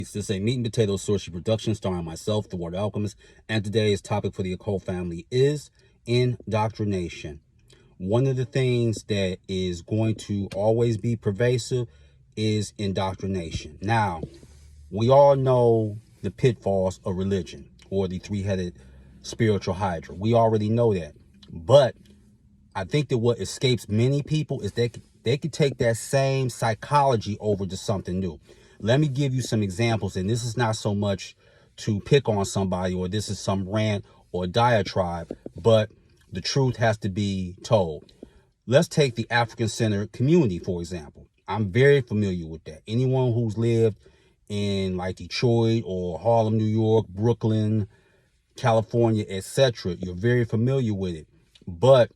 This is a meat and potato sorcery production starring myself, the Water Alchemist, and today's topic for the occult family is indoctrination. One of the things that is going to always be pervasive is indoctrination. Now, we all know the pitfalls of religion or the three-headed spiritual hydra. We already know that. But I think that what escapes many people is that they could take that same psychology over to something new. Let me give you some examples, and this is not so much to pick on somebody or this is some rant or diatribe, but the truth has to be told. Let's take the African-centered community, for example. I'm very familiar with that. Anyone who's lived in like Detroit or Harlem, New York, Brooklyn, California, etc., you're very familiar with it. But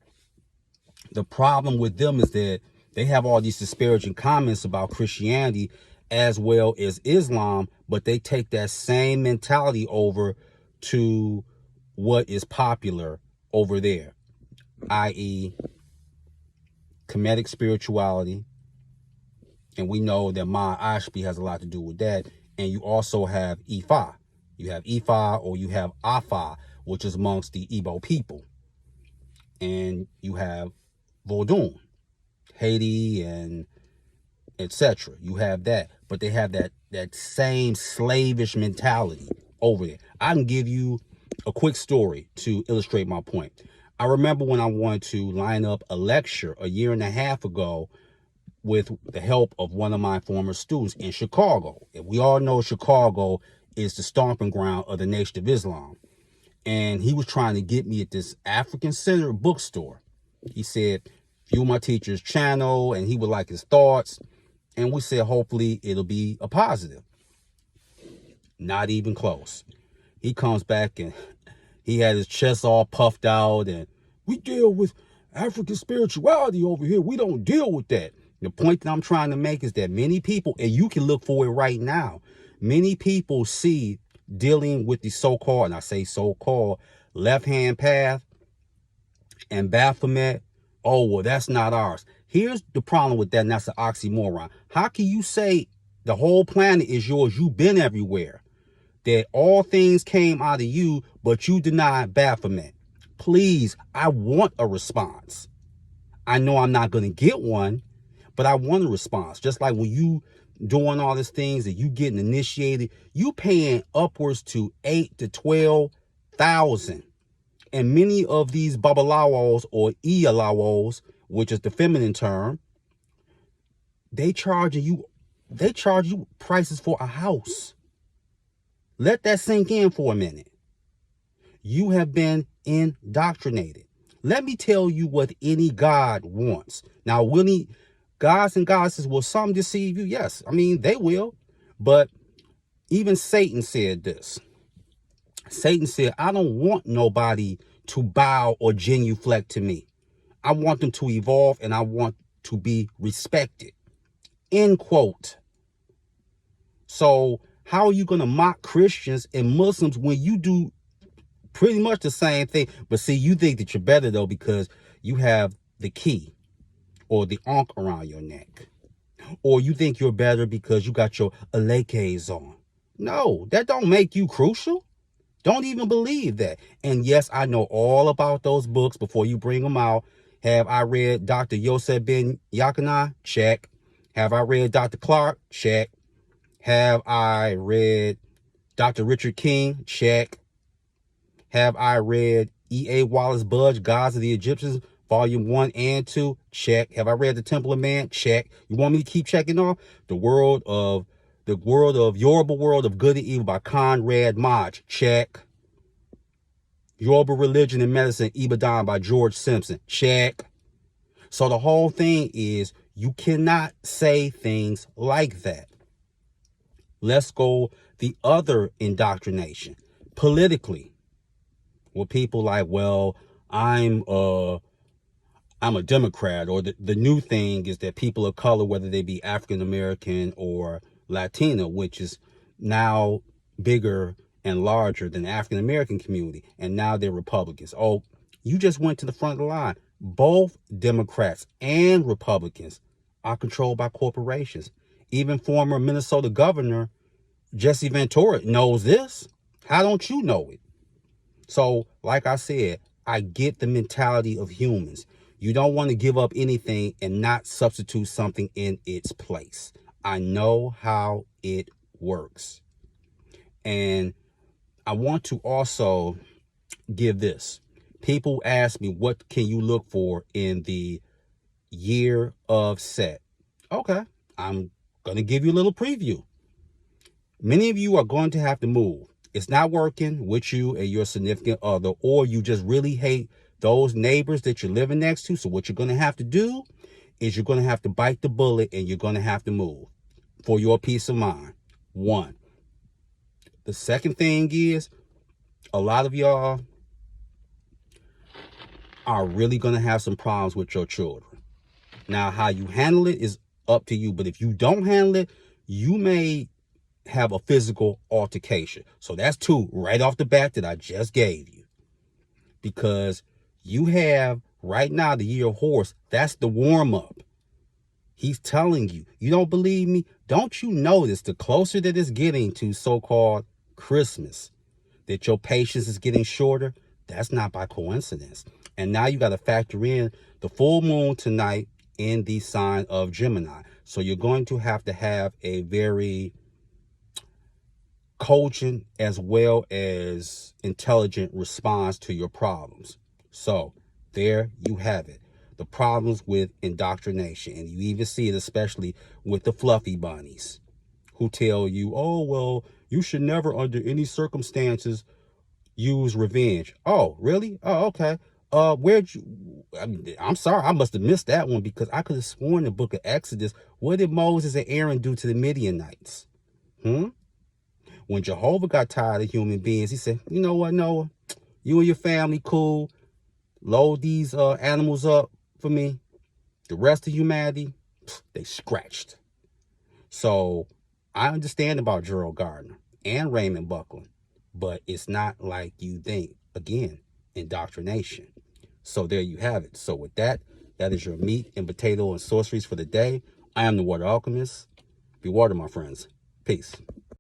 the problem with them is that they have all these disparaging comments about Christianity as well as Islam, but they take that same mentality over to what is popular over there, i.e. Kemetic spirituality. And we know that Ma Ashby has a lot to do with that. And you also have Ifa. You have Ifa or you have Afa, which is amongst the Igbo people. And you have Vodun, Haiti, and etc. You have that, but they have that same slavish mentality over there. I can give you a quick story to illustrate my point. I remember when I wanted to line up a lecture a year and a half ago with the help of one of my former students in Chicago. And we all know Chicago is the stomping ground of the Nation of Islam. And he was trying to get me at this African-centered bookstore. He said, view my teacher's channel, and he would like his thoughts. And we said, hopefully it'll be a positive. Not even close. He comes back and he had his chest all puffed out and we deal with African spirituality over here. We don't deal with that. The point that I'm trying to make is that many people, and you can look for it right now, many people see dealing with the so-called, and I say so-called, left-hand path and Baphomet. Oh, well, that's not ours. Here's the problem with that, and that's an oxymoron. How can you say the whole planet is yours? You've been everywhere. That all things came out of you, but you denied Baphomet. Please, I want a response. I know I'm not going to get one, but I want a response. Just like when you doing all these things that you getting initiated, you paying upwards to 8 to 12,000. And many of these babalawos or iyalawos, which is the feminine term, they charge you prices for a house. Let that sink in for a minute. You have been indoctrinated. Let me tell you what any God wants. Now, will he, gods and goddesses, will some deceive you? Yes. I mean, they will. But even Satan said this. Satan said, I don't want nobody to bow or genuflect to me. I want them to evolve and I want to be respected. End quote. So how are you going to mock Christians and Muslims when you do pretty much the same thing? But see, you think that you're better though because you have the key or the ankh around your neck. Or you think you're better because you got your alekes on. No, that don't make you crucial. Don't even believe that. And yes, I know all about those books before you bring them out. Have I read Dr. Yosef Ben Yakana? Check. Have I read Dr. Clark? Check. Have I read Dr. Richard King? Check. Have I read E.A. Wallace Budge, Gods of the Egyptians, Volume 1 and 2? Check. Have I read The Temple of Man? Check. You want me to keep checking off? The World of Yoruba World of Good and Evil by Conrad Maj. Check. Yoruba Religion and Medicine, Ibadan by George Simpson. Check. So the whole thing is you cannot say things like that. Let's go the other indoctrination. Politically. Well, people like, well, I'm a Democrat, or the new thing is that people of color, whether they be African American or Latino, which is now bigger and larger than the African American community, and now they're Republicans. Oh, you just went to the front of the line. Both Democrats and Republicans are controlled by corporations. Even former Minnesota governor Jesse Ventura knows this. How don't you know it? So, like I said, I get the mentality of humans. You don't want to give up anything and not substitute something in its place. I know how it works. And I want to also give this. People ask me, what can you look for in the year of Set? Okay, I'm going to give you a little preview. Many of you are going to have to move. It's not working with you and your significant other, or you just really hate those neighbors that you're living next to. So what you're going to have to do is you're going to have to bite the bullet and you're going to have to move for your peace of mind. One. The second thing is, a lot of y'all are really going to have some problems with your children. Now, how you handle it is up to you. But if you don't handle it, you may have a physical altercation. So that's two right off the bat that I just gave you. Because you have right now the year of horse. That's the warm up. He's telling you. You don't believe me? Don't you notice the closer that it's getting to so-called Christmas, that your patience is getting shorter? That's not by coincidence. And now you got to factor in the full moon tonight in the sign of Gemini. So you're going to have a very cogent as well as intelligent response to your problems. So there you have it. The problems with indoctrination. And you even see it especially with the fluffy bunnies who tell you, oh, well, you should never under any circumstances use revenge. Oh, really? Oh, okay. Where'd you, I'm sorry, I must have missed that one, because I could have sworn in the book of Exodus, what did Moses and Aaron do to the Midianites? When Jehovah got tired of human beings, he said, you know what, Noah, you and your family cool, load these animals up for me. The rest of humanity, they scratched. So I understand about Gerald Gardner and Raymond Buckland, but it's not like you think. Again, indoctrination. So there you have it. So with that, that is your meat and potato and sorceries for the day. I am the Water Alchemist. Be water, my friends. Peace.